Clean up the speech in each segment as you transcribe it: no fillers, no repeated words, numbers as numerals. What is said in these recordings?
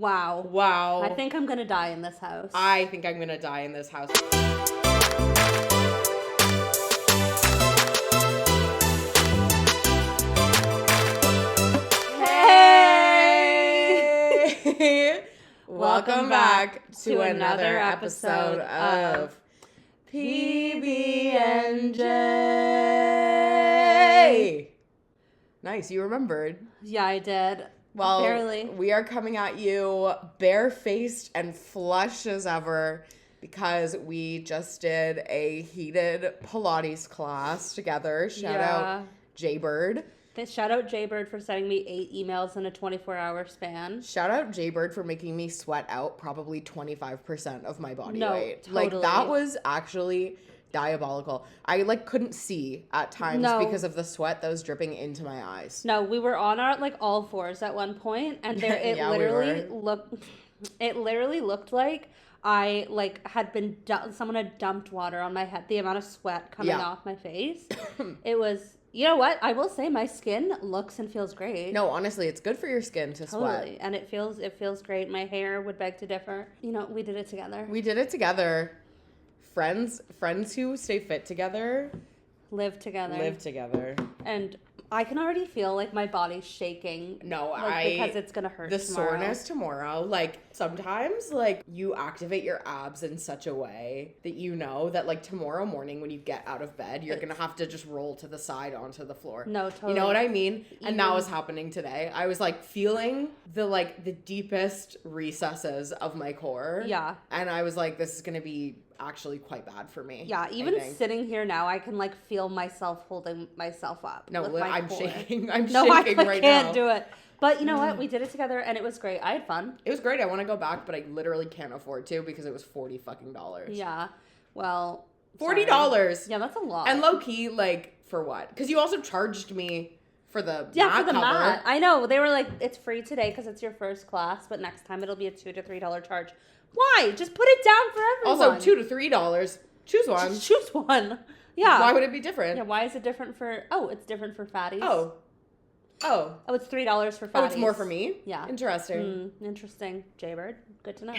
Wow. Wow. I think I'm going to die in this house. I think I'm going to die in this house. Hey! Welcome back to another episode of PB&J. Nice, you remembered. Yeah, I did. Well, barely. We are coming at you barefaced and flush as ever because we just did a heated Pilates class together. Shout out Jaybird. Shout out Jaybird for sending me 8 emails in a 24-hour span. Shout out Jaybird for making me sweat out probably 25% of my body weight. Totally. Like, that was actually diabolical. I couldn't see at times because of the sweat that was dripping into my eyes. No, we were on our all fours at one point, and it literally looked like I had been someone had dumped water on my head. The amount of sweat coming off my face, it was. You know what? I will say my skin looks and feels great. No, honestly, it's good for your skin to sweat. And it feels great. My hair would beg to differ. You know, we did it together. We did it together. Friends who stay fit together live together. And I can already feel my body's shaking. No, because it's gonna hurt tomorrow. Soreness tomorrow. Sometimes you activate your abs in such a way that you know that tomorrow morning when you get out of bed, you're gonna have to just roll to the side onto the floor. No, totally. You know what I mean? And that was happening today. I was feeling the deepest recesses of my core. Yeah. And I was this is gonna be actually quite bad for me. Yeah, even sitting here now, I can feel myself holding myself up. No, I'm core. shaking. I'm shaking right now. I can't do it. But you know what? We did it together, and it was great. I had fun. It was great. I want to go back, but I literally can't afford to because it was $40 fucking. Yeah. Well, $40. Yeah, that's a lot. And low key, for what? Because you also charged me for the mat mat. I know. They were it's free today because it's your first class, but next time it'll be a $2 to $3 charge. Why? Just put it down for everyone. Also, $2 to $3. Choose one. Just choose one. Yeah. Why would it be different? Yeah. Why is it different for? Oh, it's different for fatties. Oh, it's $3 for fatties. Oh, it's more for me. Yeah. Interesting. Interesting. Jaybird. Good to know.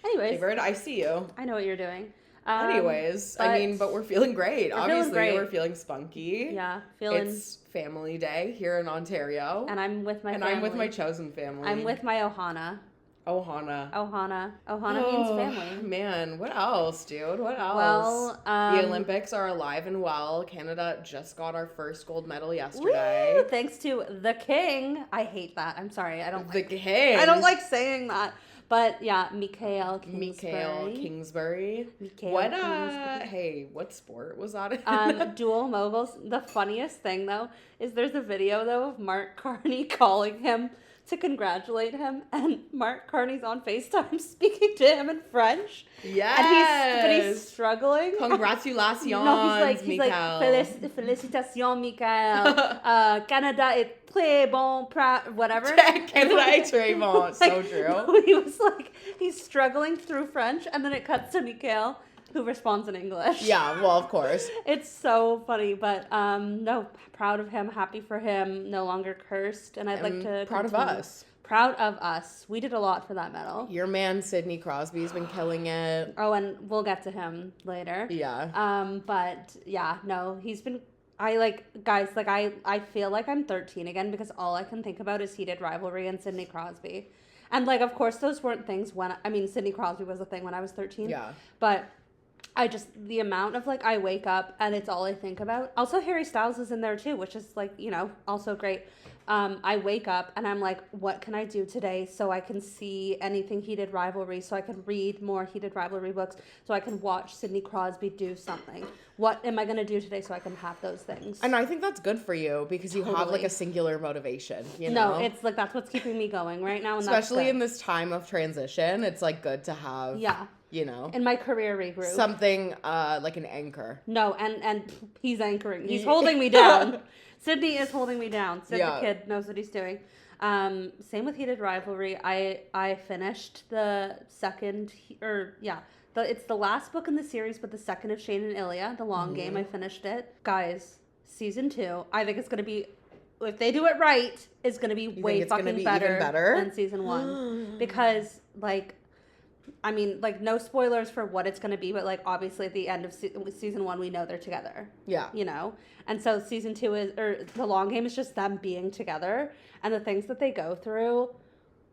Anyways. Jaybird, I see you. I know what you're doing. Anyways, but we're feeling great. Obviously, we're feeling spunky. Yeah, It's family day here in Ontario. And I'm with my family. And I'm with my chosen family. I'm with my Ohana. Ohana means family. Man, what else, dude? What else? Well, the Olympics are alive and well. Canada just got our first gold medal yesterday. Woo! Thanks to the king. I hate that. I'm sorry. I don't like king. I don't like saying that. But yeah, Mikhail Kingsbury. Hey, what sport was that in? Dual moguls. The funniest thing though is there's a video though of Mark Carney calling him to congratulate him, and Mark Carney's on FaceTime speaking to him in French. Yes. But he's struggling. Congratulations, no, he's Michael. Félicitations, Michael. Canada est très bon, whatever. Canada est très bon. So true. He was he's struggling through French, and then it cuts to Michael, who responds in English. Yeah, well, of course. It's so funny, but no, proud of him, happy for him, no longer cursed, and I'd like to proud continue. of us. Proud of us. We did a lot for that medal. Your man Sidney Crosby's been killing it. Oh, and we'll get to him later. Yeah. But yeah, no, he's been. I feel like I'm 13 again because all I can think about is heated rivalry and Sidney Crosby, and of course those weren't things Sidney Crosby was a thing when I was 13. Yeah. But the amount of I wake up and it's all I think about. Also, Harry Styles is in there too, which is also great. I wake up and I'm what can I do today so I can see anything heated rivalry, so I can read more heated rivalry books, so I can watch Sidney Crosby do something. What am I going to do today so I can have those things? And I think that's good for you because you have a singular motivation, you know? No, it's that's what's keeping me going right now. And especially in this time of transition, it's good to have, you know. In my career regroup. Something like an anchor. No, and he's anchoring. He's holding me down. Sydney is holding me down. Sid the kid knows what he's doing. Same with heated rivalry. I finished the second, it's the last book in the series, but the second of Shane and Ilya, The Long Game. I finished it. Guys, season 2, I think it's going to be if they do it right, is going to be way fucking better than season 1. Because, like, I mean, like, no spoilers for what it's going to be, but, like, obviously at the end of season 1, we know they're together. Yeah. You know? And so season 2 is, or the long game is just them being together. And the things that they go through,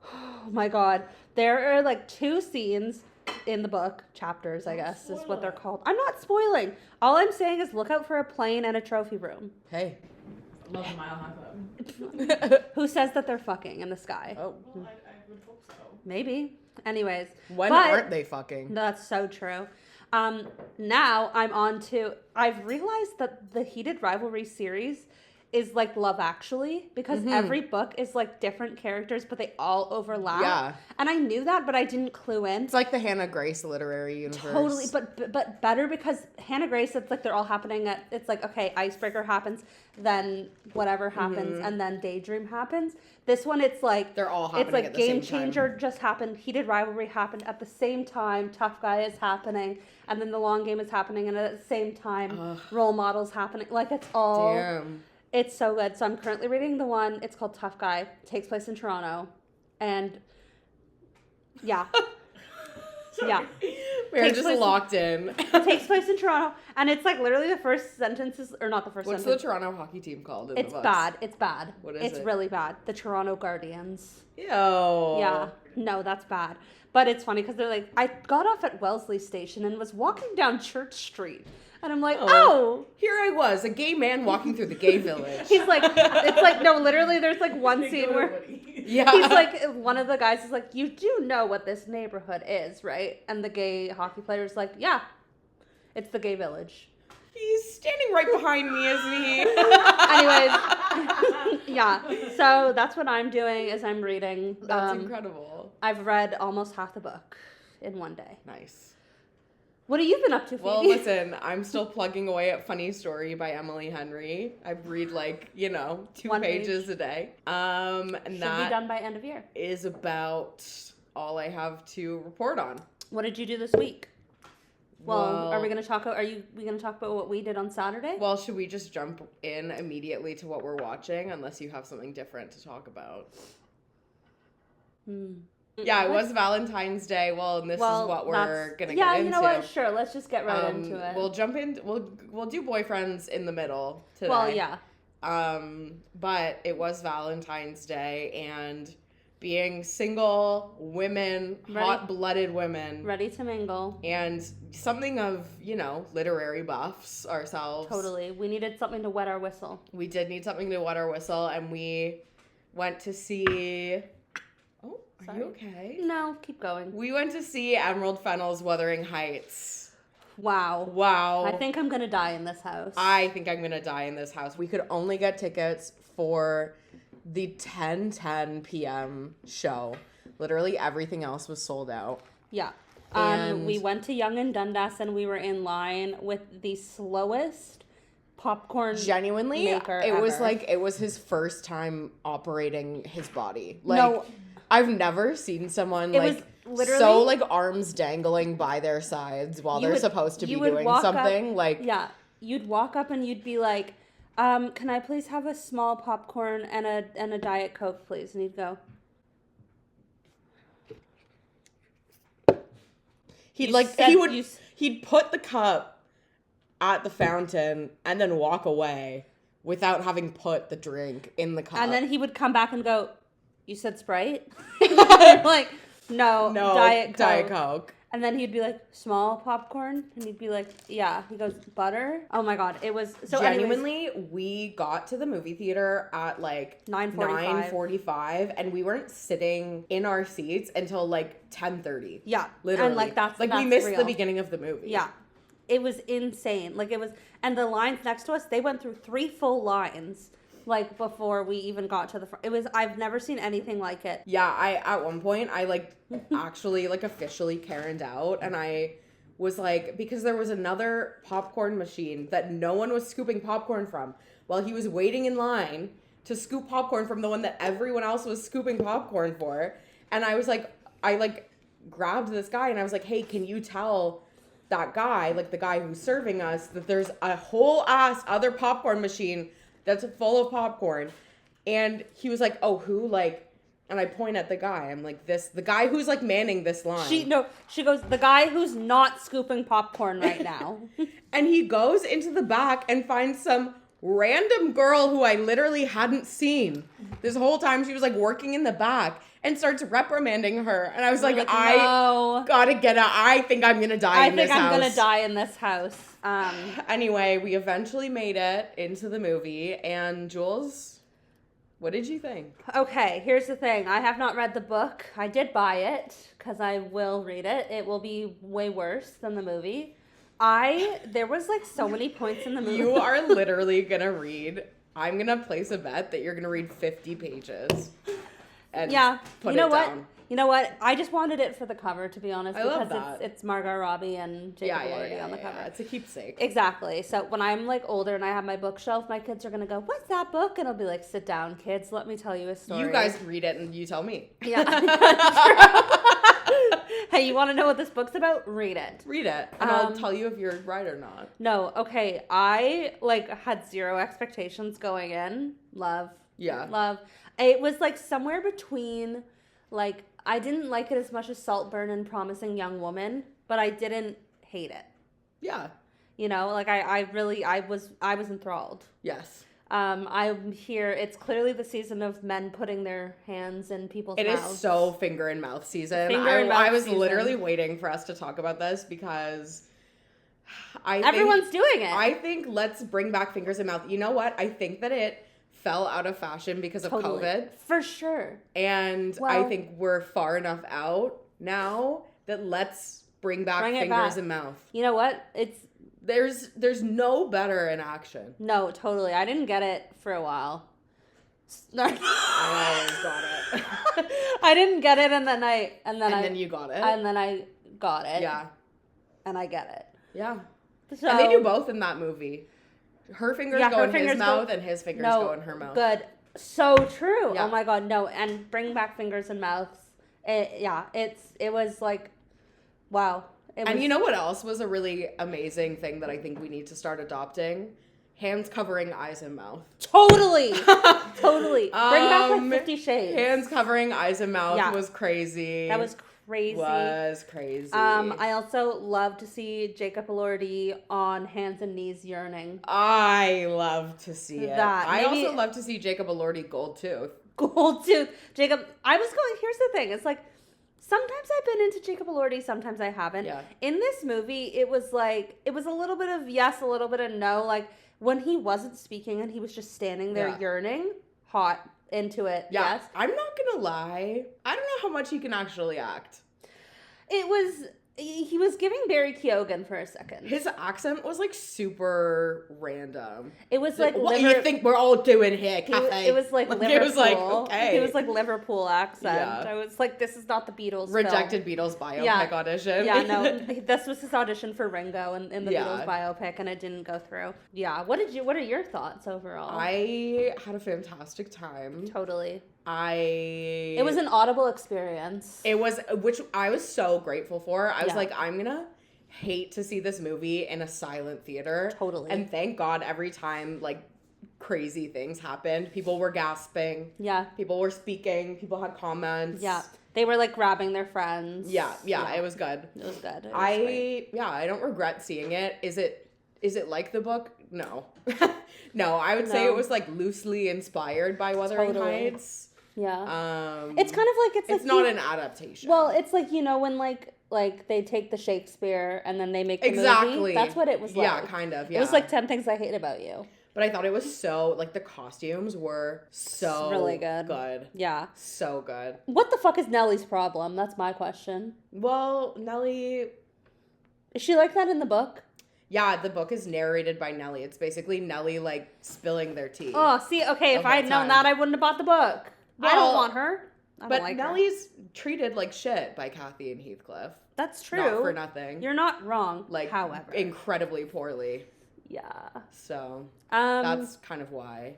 oh my God. There are, like, 2 scenes in the book, chapters, I guess, is what they're called. I'm not spoiling. All I'm saying is look out for a plane and a trophy room. Hey. Love the Mile High Club. Who says that they're fucking in the sky? Oh. Well, I would hope so. Maybe. Anyways. When aren't they fucking? That's so true. Now I'm on to, I've realized that the Heated Rivalry series is like Love Actually, because every book is like different characters, but they all overlap. Yeah. And I knew that, but I didn't clue in. It's like the Hannah Grace literary universe. Totally, but better, because Hannah Grace, it's like they're all happening at, it's like, okay, Icebreaker happens, then whatever happens, and then Daydream happens. This one, it's like, they're all happening it's like at the Game same Changer time. just happened, Heated Rivalry happened at the same time, Tough Guy is happening, and then the long game is happening, and at the same time, Role Models happening. Like, it's all... Damn. It's so good. So I'm currently reading the one, it's called Tough Guy. It takes place in Toronto. And yeah. Yeah. We're just locked in. It takes place in Toronto. And it's like literally the first sentences, or not the first sentence. What's the Toronto hockey team called in the books? It's bad. It's bad. What is it? It's really bad. The Toronto Guardians. Ew. Yeah. No, that's bad. But it's funny because they're like, I got off at Wellesley Station and was walking down Church Street. And I'm like, oh. Here I was, a gay man walking through the gay village. He's like, it's like, no, literally there's like one scene where he's like, one of the guys is like, you do know what this neighborhood is, right? And the gay hockey player's like, yeah, it's the gay village. He's standing right behind me, isn't he? Anyways, yeah. So that's what I'm doing is I'm reading. That's incredible. I've read almost half the book in one day. Nice. What have you been up to, Phoebe? Well, listen, I'm still plugging away at Funny Story by Emily Henry. I read 2 pages a day. And should that be done by end of year. Is about all I have to report on. What did you do this week? Well, are we going to talk about what we did on Saturday? Well, should we just jump in immediately to what we're watching, unless you have something different to talk about? Yeah, it was Valentine's Day. Well, and this is what we're gonna get into. Yeah, you know what? Sure, let's just get right into it. We'll jump in. We'll do boyfriends in the middle today. Well, yeah. But it was Valentine's Day, and being single women, hot-blooded women, ready to mingle, and something of literary buffs ourselves. Totally, we needed something to wet our whistle. We did need something to wet our whistle, and we went to see. Are you okay? No, keep going. We went to see Emerald Fennell's Wuthering Heights. Wow. I think I'm going to die in this house. I think I'm going to die in this house. We could only get tickets for the 10:10 p.m. show. Literally everything else was sold out. Yeah. We went to Yonge and Dundas and we were in line with the slowest popcorn genuinely maker it ever. Was like it was his first time operating his body. No. I've never seen someone so arms dangling by their sides while they're supposed to be doing something. You'd walk up and you'd be like, can I please have a small popcorn and a Diet Coke, please? And he'd go. He'd put the cup at the fountain and then walk away without having put the drink in the cup. And then he would come back and go, you said Sprite? Like, no, Diet Coke. And then he'd be like, small popcorn? And he'd be like, yeah. He goes, butter? Oh my God. It was so genuinely, we got to the movie theater at 9:45 and we weren't sitting in our seats until 10:30. Yeah. Literally. And that's we missed real. The beginning of the movie. Yeah. It was insane. And the lines next to us, they went through 3 full lines. Before we even got to the front. I've never seen anything like it. Yeah, at one point, I, actually, officially Karen'd out, and I was because there was another popcorn machine that no one was scooping popcorn from, while he was waiting in line to scoop popcorn from the one that everyone else was scooping popcorn for, and I was grabbed this guy, and I was like, hey, can you tell that guy, the guy who's serving us, that there's a whole ass other popcorn machine that's full of popcorn, And he was like, oh, who? Like, and I point at the guy. I'm like, the guy who's like manning this line. She goes, the guy who's not scooping popcorn right now. And he goes into the back and finds some random girl who I literally hadn't seen this whole time. She was like working in the back and starts reprimanding her. And I was like, no. I gotta get out. I think I'm gonna die in this house. I think I'm gonna die in this house. Anyway, we eventually made it into the movie. And Jules, what did you think? Okay, here's the thing. I have not read the book. I did buy it because I will read it. It will be way worse than the movie. There was like so many points in the movie. You are literally gonna read. I'm gonna place a bet that you're gonna read 50 pages. And put it down. You know what? I just wanted it for the cover, to be honest. I love that. It's Margot Robbie and Jacob Elordi on the cover. It's a keepsake. Exactly. So when I'm like older and I have my bookshelf, my kids are gonna go, "What's that book?" And I'll be like, "Sit down, kids. Let me tell you a story." You guys read it and you tell me. Yeah. Hey, you want to know what this book's about? Read it. Read it, and I'll tell you if you're right or not. No, okay. I had zero expectations going in. Love. It was like somewhere between, like, I didn't like it as much as Saltburn and Promising Young Woman, but I didn't hate it. Yeah. You know, like I was enthralled. Yes. I'm here. It's clearly the season of men putting their hands in people's mouths. It is so finger and mouth season. I was literally waiting for us to talk about this because everyone's doing it. I think let's bring back fingers and mouth. You know what? I think that it fell out of fashion because of COVID. For sure. And I think we're far enough out now that let's bring back fingers and mouth. You know what? There's no better in action. No, totally. I didn't get it for a while. I always got it. I didn't get it, and then you got it. And then I got it. Yeah. And I get it. Yeah. So, and they do both in that movie. Her fingers go in his mouth, and his fingers go in her mouth. Good. So true. Yeah. Oh my God, no. And bring back fingers and mouths. It was like, wow. And you know what else was a really amazing thing that I think we need to start adopting? Hands covering eyes and mouth. Totally. Totally. Bring back like 50 Shades. Hands covering eyes and mouth was crazy. That was crazy. I also love to see Jacob Elordi on hands and knees yearning. I love to see it. I also love to see Jacob Elordi gold tooth. Gold tooth. Jacob, here's the thing. It's like, sometimes I've been into Jacob Elordi, sometimes I haven't. Yeah. In this movie, it was a little bit of yes, a little bit of no. Like, when he wasn't speaking and he was just standing there yearning, hot, into it, yes. I'm not gonna lie. I don't know how much he can actually act. He was giving Barry Keoghan for a second. His accent was like super random. It was like what do you think we're all doing here, Cafe? It was like Liverpool. It was like, okay. It was like Liverpool accent. Yeah. I was like, this is not the Beatles Rejected film. Beatles biopic audition. Yeah, no. This was his audition for Ringo in the Beatles biopic, and it didn't go through. Yeah. What are your thoughts overall? I had a fantastic time. Totally. It was an audible experience. It was, which I was so grateful for. I was like, I'm gonna hate to see this movie in a silent theater. Totally. And thank God every time like crazy things happened, people were gasping. Yeah. People were speaking. People had comments. Yeah. They were like grabbing their friends. Yeah. It was good. It was good. I don't regret seeing it. Is it like the book? No. No, I would say it was like loosely inspired by Wuthering Heights. Yeah. It's kind of like it's not an adaptation. Well, it's like, you know, when like they take the Shakespeare and then they make the movie. That's what it was like. Yeah, kind of. Yeah. It was like 10 Things I Hate About You. But I thought it was so, like, the costumes were so really good. Yeah. So good. What the fuck is Nellie's problem? That's my question. Well, Nellie... Is she like that in the book? Yeah, the book is narrated by Nellie. It's basically Nellie, like, spilling their tea. Oh, see, okay, if I had known that, I wouldn't have bought the book. Well, I don't want her. But Nellie's treated like shit by Kathy and Heathcliff. That's true. Not for nothing. You're not wrong, however. Incredibly poorly. Yeah. So, that's kind of why.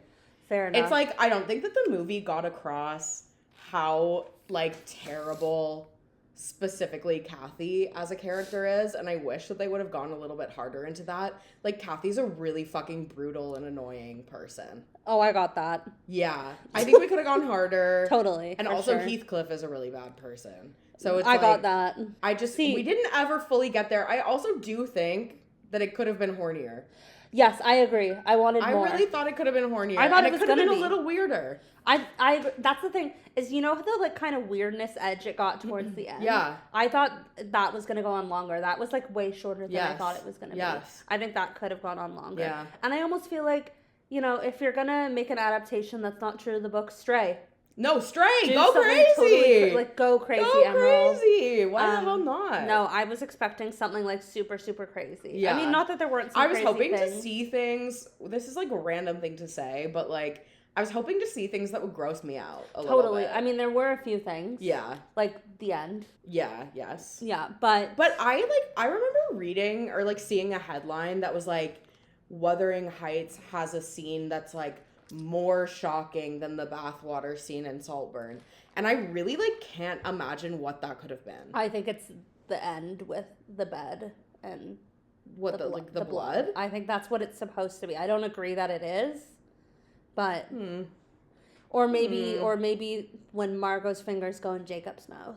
Fair enough. It's like, I don't think that the movie got across how, like, terrible specifically Kathy as a character is, and I wish that they would have gone a little bit harder into that. Like, Kathy's a really fucking brutal and annoying person. Oh, I got that. Yeah. I think we could have gone harder. Totally. And also Heathcliff is a really bad person. So it's I got that. We didn't ever fully get there. I also do think that it could have been hornier. Yes, I agree. I wanted more. I really thought it could have been hornier. I thought it was could have been be a little weirder. I that's the thing, is you know the like kind of weirdness edge it got towards the end? Yeah. I thought that was going to go on longer. That was like way shorter than I thought it was going to be. I think that could have gone on longer. Yeah. And I almost feel like, you know, if you're going to make an adaptation that's not true to the book, Stray. No, Stray! Do go crazy! Totally, go crazy, Emerald. Go crazy! Why the hell not? No, I was expecting something like super, super crazy. Yeah. I mean, not that there weren't some crazy hoping things. to see things. This is like a random thing to say, but like, I was hoping to see things that would gross me out a little bit. I mean, there were a few things. Yeah. Like the end. Yeah, yes. Yeah, but I remember reading or like seeing a headline that was like, Wuthering Heights has a scene that's like more shocking than the bathwater scene in Saltburn. And I really like can't imagine what that could have been. I think it's the end with the bed and the blood? I think that's what it's supposed to be. I don't agree that it is, but or maybe when Margot's fingers go in Jacob's mouth.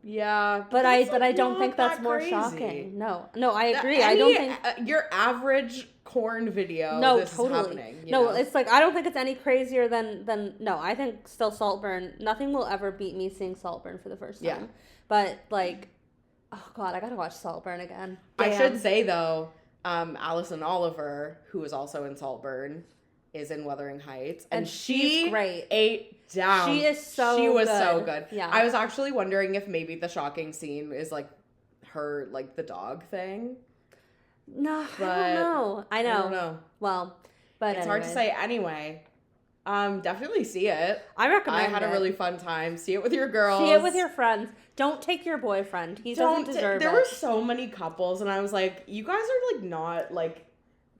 Yeah, but I don't think that's more crazy. Shocking. No, I agree. I don't think your average corn video. No, this totally. Is happening, no, know? It's like I don't think it's any crazier than no. I think still Saltburn. Nothing will ever beat me seeing Saltburn for the first time. Yeah. But like, oh god, I gotta watch Saltburn again. Damn. I should say though, Alison Oliver, who is also in Saltburn, is in Wuthering Heights, and she's great. Ate down. She was so good. Yeah. I was actually wondering if maybe the shocking scene is like her, like the dog thing. No, I don't know. I don't know. Well, but it's hard to say. Anyway, definitely see it. I recommend it. I had a really fun time. See it with your girls. See it with your friends. Don't take your boyfriend. He doesn't deserve it. There were so many couples, and I was like, you guys are like not like.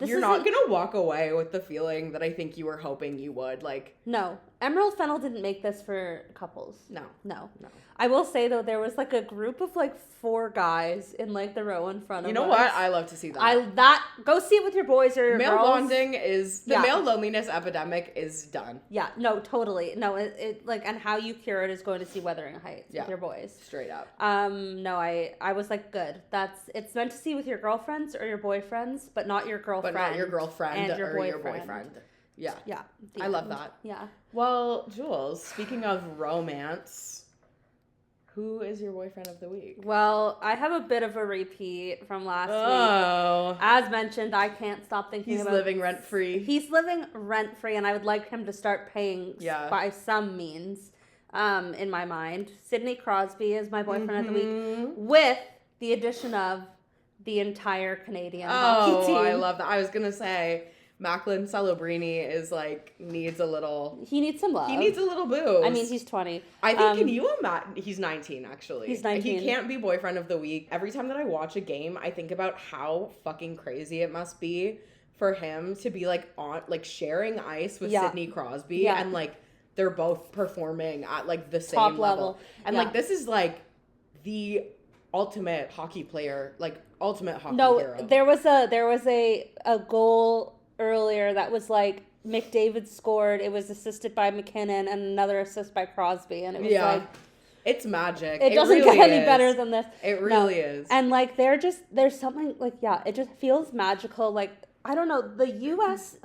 You're not going to walk away with the feeling that I think you were hoping you would. Like, no. Emerald Fennell didn't make this for couples. No. I will say, though, there was, like, a group of, like, 4 guys in, like, the row in front of us. You know what? I love to see that. Go see it with your boys or your male girls. bonding is, the male loneliness epidemic is done. Yeah, no, totally. No, it like, and how you cure it is going to see Wuthering Heights with your boys. Straight up. No, I was like, good. It's meant to see with your girlfriends or your boyfriends, but not your girlfriend. But not your girlfriend and your boyfriend. Yeah. Yeah. I love that. Yeah. Well, Jules, speaking of romance, who is your boyfriend of the week? Well, I have a bit of a repeat from last week. As mentioned, I can't stop thinking about... He's living rent-free. He's living rent-free, and I would like him to start paying by some means, in my mind. Sidney Crosby is my boyfriend of the week, with the addition of the entire Canadian hockey team. Oh, I love that. I was going to say... Macklin Celebrini is like, needs a little... He needs some love. He needs a little boost. I mean, he's 20. I think, can you imagine... He's 19, actually. He's 19. He can't be boyfriend of the week. Every time that I watch a game, I think about how fucking crazy it must be for him to be like on, like sharing ice with Sidney Crosby. And like, they're both performing at like the same top level. And like, this is like the ultimate hockey player, like ultimate hockey hero. There was a goal earlier that was like McDavid scored. It was assisted by McKinnon and another assist by Crosby, and it was like it's magic. It doesn't really get any better than this. It really is. And like there's something like it just feels magical. Like I don't know, the U.S.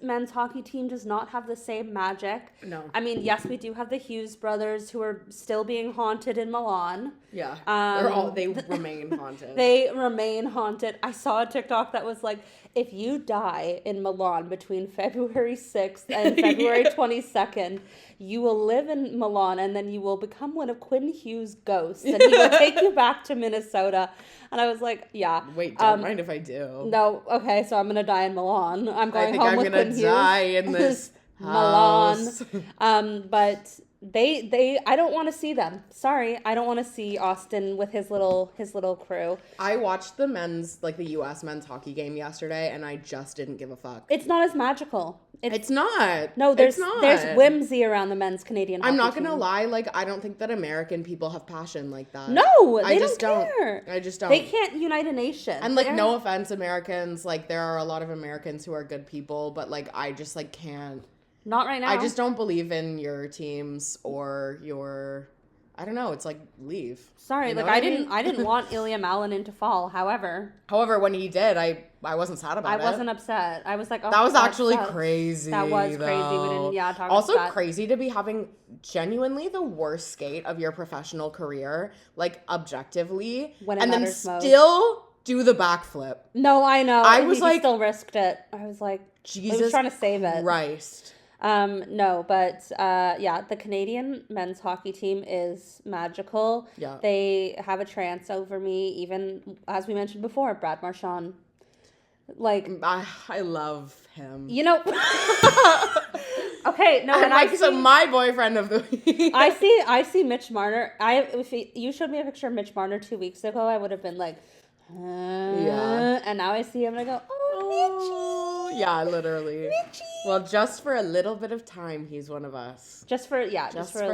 men's hockey team does not have the same magic. No. I mean, yes, we do have the Hughes brothers who are still being haunted in Milan. Yeah. They remain haunted. They remain haunted. I saw a TikTok that was like, if you die in Milan between February 6th and February 22nd, you will live in Milan and then you will become one of Quinn Hughes' ghosts and he will take you back to Minnesota. And I was like, yeah. Wait, don't mind if I do. No, okay, so I'm going to die in Milan. I'm going home with Quinn Hughes. I think I'm going to die in this Milan. But I don't want to see them. Sorry, I don't want to see Austin with his little crew. I watched the U.S. men's hockey game yesterday, and I just didn't give a fuck. It's not as magical. It's not. No, there's It's not. there's whimsy around the men's Canadian hockey I'm not gonna team. lie, like, I don't think that American people have passion like that. No, I they just don't care. I just don't. They can't unite a nation. And, like, no offense, Americans, like, there are a lot of Americans who are good people, but, like, I just, like, can't. Not right now. I just don't believe in your teams or your, I don't know, it's like, leave. Sorry, You know like, what I mean? didn't want Ilya Malinin to fall. However, when he did, I wasn't sad about it. I wasn't upset. I was like, oh, That was actually sucks. crazy. That was crazy. We though. didn't, talk Also about that. crazy to be having genuinely the worst skate of your professional career, like, objectively, When it and then matters most. still do the backflip. No, I know. I and was he like- still risked it. I was like, he was Jesus trying to save it. Christ. No, but the Canadian men's hockey team is magical. Yeah. They have a trance over me, even as we mentioned before, Brad Marchand. Like, I love him. you know. Okay, no, And and like, so my boyfriend of the week. I see Mitch Marner. If you showed me a picture of Mitch Marner 2 weeks ago, I would have been like, Yeah. And now I see him and I go, Oh, yeah, literally. Mitchie. Well, just for a little bit of time, he's one of us. Just for a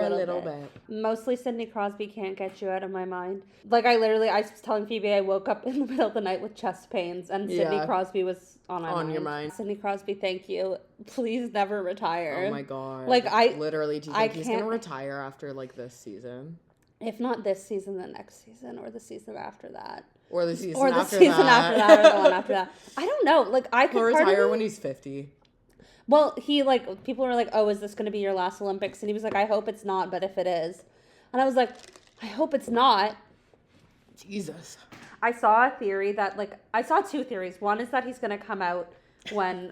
little bit. Mostly Sidney Crosby can't get you out of my mind. Like, I was telling Phoebe I woke up in the middle of the night with chest pains and Sidney Yeah. Crosby was on my mind. Your mind. Sidney Crosby, thank you. Please never retire. Oh my god. Like, literally, do you I think he's gonna can't- retire after like this season? If not this season, the next season or the season after that. Or the season Or the after season that? after that or the one after that. I don't know. Like, I could He'll part of retire me- when he's 50. Well, he, like, people were like, oh, is this going to be your last Olympics? And he was like, I hope it's not, but if it is. And I was like, I hope it's not. Jesus. I saw a theory that, like, I saw two theories. One is that he's going to come out when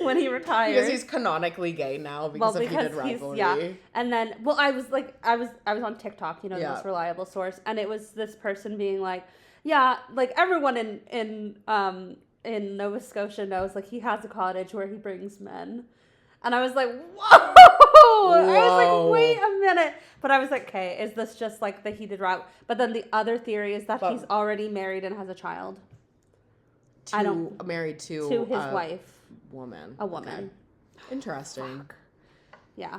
when he retires. Because he's canonically gay now because of Heated Rivalry. Yeah. And then, well, I was on TikTok, you know, the Yeah. most reliable source, and it was this person being like, yeah, like, everyone in Nova Scotia knows, like, he has a cottage where he brings men. And I was like, whoa! I was like, wait a minute. But I was like, okay, is this just like the heated route? But then the other theory is that he's already married and has a child. Married to his wife. Woman. A woman. Okay. Interesting. Yeah.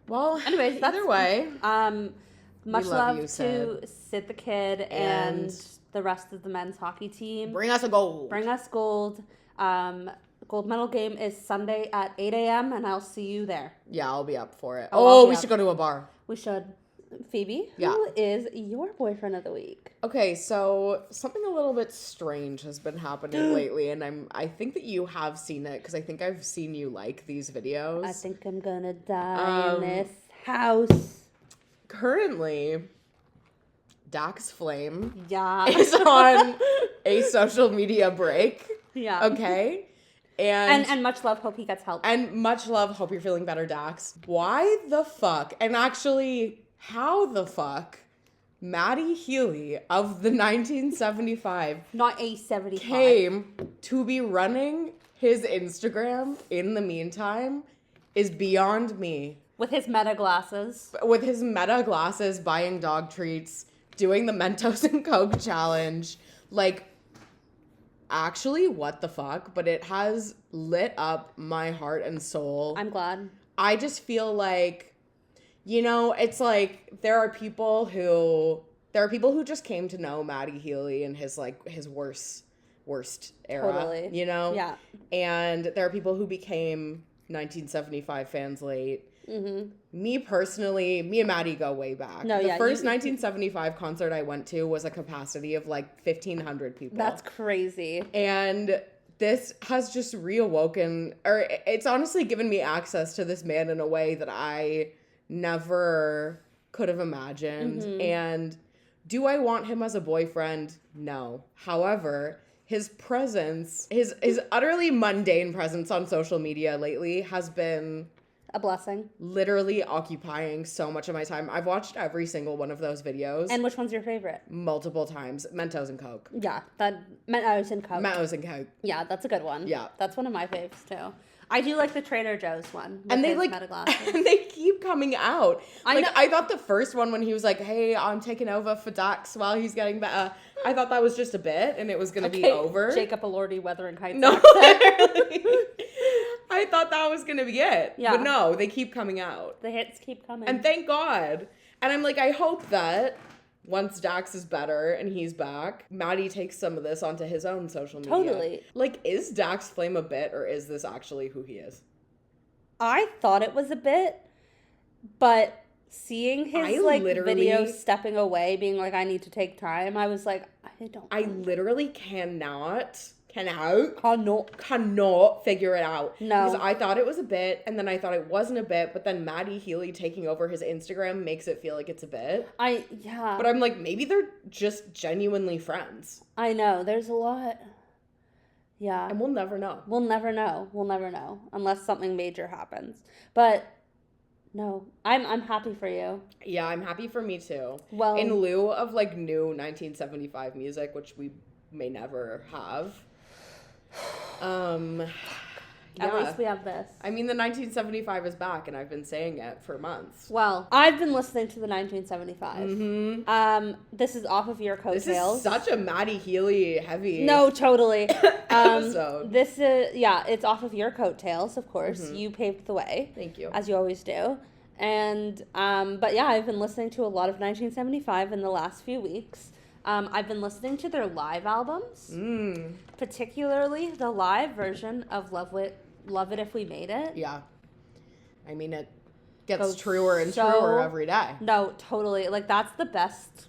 Well, Anyways, either way. Much love love you, to Sid. Sid the Kid and the rest of the men's hockey team. Bring us a gold. Bring us gold. Gold medal game is Sunday at 8 a.m. and I'll see you there. Yeah, I'll be up for it. Oh, Oh, we should go to a bar. We should. Phoebe, Yeah. who is your boyfriend of the week? Okay, so something a little bit strange has been happening lately, and I think that you have seen it because I think I've seen you like these videos. I think I'm gonna die in this house. Currently, Dax Flame Yeah. is on a social media break. Yeah. Okay. And much love. Hope he gets help. And much love. Hope you're feeling better, Dax. Why the fuck? And actually, how the fuck? Maddie Healy of the 1975 Not a 75. came to be running his Instagram in the meantime is beyond me. With his meta glasses. With his meta glasses, buying dog treats, doing the Mentos and Coke challenge. Like, actually, what the fuck? But it has lit up my heart and soul. I'm glad. I just feel like, you know, it's like there are people who just came to know Maddie Healy in his worst era. Totally. You know? Yeah. And there are people who became 1975 fans late. Mm-hmm. Me personally, me and Maddie go way back. No, the yeah, first 1975 concert I went to was a capacity of like 1,500 people. That's crazy. And this has just reawoken, or it's honestly given me access to this man in a way that I never could have imagined. Mm-hmm. And do I want him as a boyfriend? No. However, his presence, his utterly mundane presence on social media lately has been A blessing. literally occupying so much of my time. I've watched every single one of those videos. And which one's your favorite? Multiple times. Mentos and Coke. Yeah, that Mentos and Coke. Mentos and Coke. Yeah, that's a good one. Yeah. That's one of my faves too. I do like the Trader Joe's one. And they like, and they keep coming out. I thought the first one when he was like, "Hey, I'm taking over for Dax while he's getting better," I thought that was just a bit and it was gonna be over. Jacob Elordi Wuthering Heights. No, I thought that was gonna be it. Yeah. But no, they keep coming out. The hits keep coming. And thank God. And I'm like, I hope that once Dax is better and he's back, Maddie takes some of this onto his own social media. Totally. Like, is Dax Flame a bit or is this actually who he is? I thought it was a bit, but seeing his video stepping away, being like, I need to take time, I was like, I literally cannot figure it out. No. Because I thought it was a bit, and then I thought it wasn't a bit, but then Maddie Healy taking over his Instagram makes it feel like it's a bit. Yeah. But I'm like, maybe they're just genuinely friends. I know. There's a lot. Yeah. And we'll never know. We'll never know. Unless something major happens. But no, I'm happy for you. Yeah, I'm happy for me too. Well, in lieu of like new 1975 music, which we may never have. At least we have this. I mean, the 1975 is back, and I've been saying it for months. Well, I've been listening to the 1975. Mm-hmm. This is off of your coattails. This is such a Maddie Healy heavy. No, totally. episode. This is it's off of your coattails, of course. Mm-hmm. You paved the way. Thank you. As you always do. And but yeah, I've been listening to a lot of 1975 in the last few weeks. I've been listening to their live albums, particularly the live version of Love It If We Made It. Yeah. I mean, it gets truer and truer every day. No, totally. Like, that's the best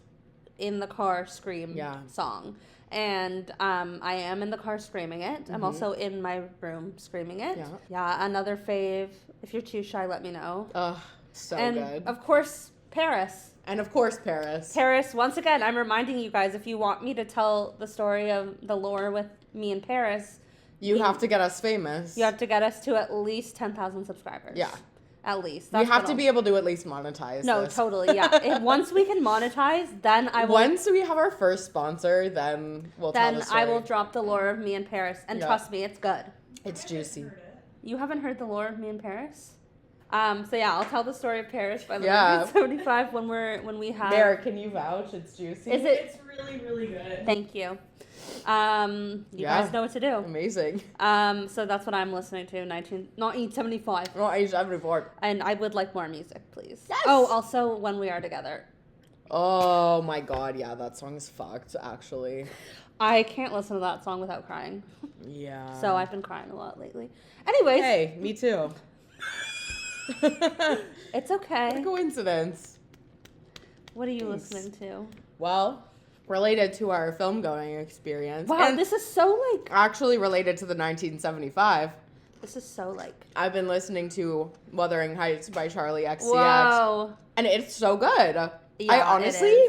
in the car scream song. And I am in the car screaming it. Mm-hmm. I'm also in my room screaming it. Yeah, another fave. If you're too shy, let me know. Ugh, so and good. Of course, Paris. And of course, Paris. Paris, once again, I'm reminding you guys, if you want me to tell the story of the lore with me and Paris, you have to get us famous. You have to get us to at least 10,000 subscribers. Yeah. At least. We have to be able to at least monetize this. Totally, yeah. Once we can monetize, then I will... Once we have our first sponsor, then we'll tell the story. Then I will drop the lore of me and Paris. And trust me, it's good. It's juicy. You haven't heard the lore of me and Paris? So yeah, I'll tell the story of Paris by the 1975 when we have... There, can you vouch? It's juicy. It's really, really good. Thank you. You guys know what to do. Amazing. So that's what I'm listening to. 1975. Not 1974. And I would like more music, please. Yes! Oh, also When We Are Together. Oh my god, yeah, that song's fucked, actually. I can't listen to that song without crying. Yeah. So I've been crying a lot lately. Anyways. Hey, me too. It's okay. What a coincidence. What are you listening to? Well, related to our film going experience. Wow, this is so like... Actually related to the 1975. This is so like... I've been listening to Wuthering Heights by Charli XCX. Whoa. And it's so good. Yeah, I honestly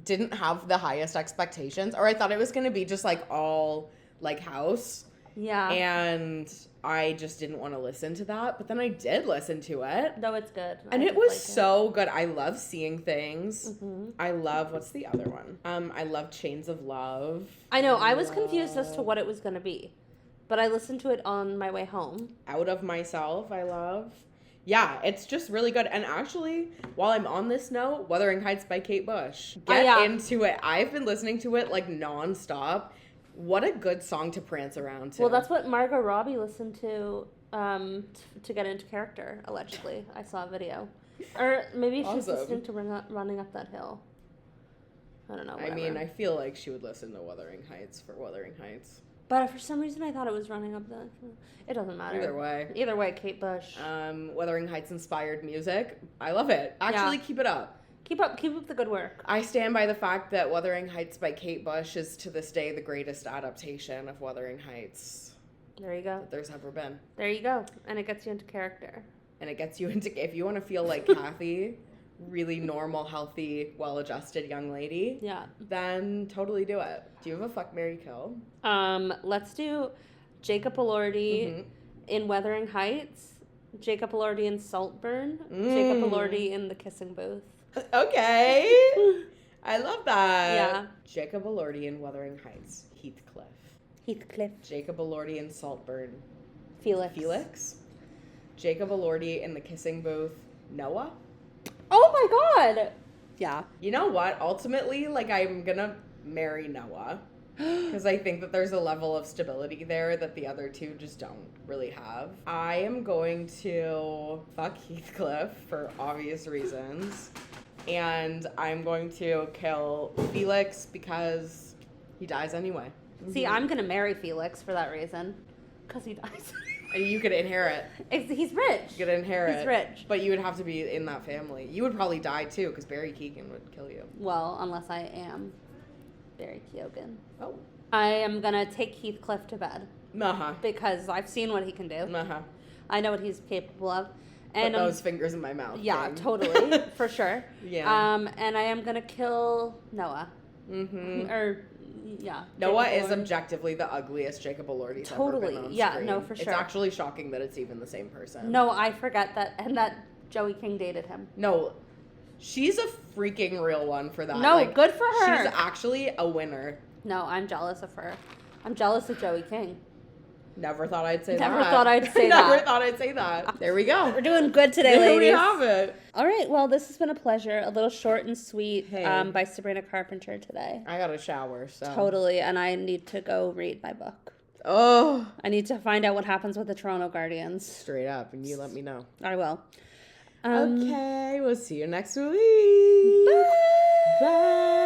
didn't have the highest expectations. Or I thought it was going to be just like all like house. Yeah. And I just didn't want to listen to that. But then I did listen to it. No, it's good. And it was so good. I love Seeing Things. Mm-hmm. I love, what's the other one? I love Chains of Love. I know. I was confused as to what it was going to be. But I listened to it on my way home. Out of Myself, I love. Yeah, it's just really good. And actually, while I'm on this note, Wuthering Heights by Kate Bush. Get into it. I've been listening to it like nonstop. What a good song to prance around to. Well, that's what Margot Robbie listened to get into character, allegedly. I saw a video. Or maybe she's listening to Running Up That Hill. I don't know. Whatever. I mean, I feel like she would listen to Wuthering Heights for Wuthering Heights. But for some reason, I thought it was Running Up That Hill. It doesn't matter. Either way, Kate Bush. Wuthering Heights inspired music. I love it. Actually, keep it up. Keep up the good work. I stand by the fact that Wuthering Heights by Kate Bush is to this day the greatest adaptation of Wuthering Heights. There you go. That there's ever been. There you go. And it gets you into character. And it gets you into, if you want to feel like Kathy, really normal, healthy, well-adjusted young lady, then totally do it. Do you have a fuck, marry, kill? Let's do Jacob Elordi in Wuthering Heights, Jacob Elordi in Saltburn, Jacob Elordi in The Kissing Booth. Okay. I love that. Yeah. Jacob Elordi in Wuthering Heights. Heathcliff. Heathcliff. Jacob Elordi in Saltburn. Felix. Jacob Elordi in the kissing booth, Noah. Oh my god. Yeah. You know what? Ultimately, like, I'm gonna marry Noah. Because I think that there's a level of stability there that the other two just don't really have. I am going to fuck Heathcliff for obvious reasons. And I'm going to kill Felix because he dies anyway. See, I'm going to marry Felix for that reason. Because he dies. And you could inherit. He's rich. You could inherit. He's rich. But you would have to be in that family. You would probably die too because Barry Keoghan would kill you. Well, unless I am Barry Keoghan. Oh. I am going to take Heathcliff to bed. Uh-huh. Because I've seen what he can do. Uh-huh. I know what he's capable of. And Put those fingers in my mouth. Yeah, King. totally. For sure. Yeah. And I am going to kill Noah. Mm-hmm. Yeah. Noah Jacob is Elordi. objectively the ugliest Jacob Elordi's Totally. ever been on Yeah, screen. no, for sure. It's actually shocking that it's even the same person. No, I forget that. And that Joey King dated him. No. She's a freaking real one for that. No, good for her. She's actually a winner. No, I'm jealous of her. I'm jealous of Joey King. Never thought I'd say that. Never thought I'd say that. Never thought I'd say that. There we go. We're doing good today, There ladies. we have it. All right, well, this has been a pleasure. A little short and sweet Hey. by Sabrina Carpenter today. I got a shower, so. Totally, and I need to go read my book. Oh. I need to find out what happens with the Toronto Guardians. Straight up, and you let me know. I will. Okay, we'll see you next week. Bye. Bye.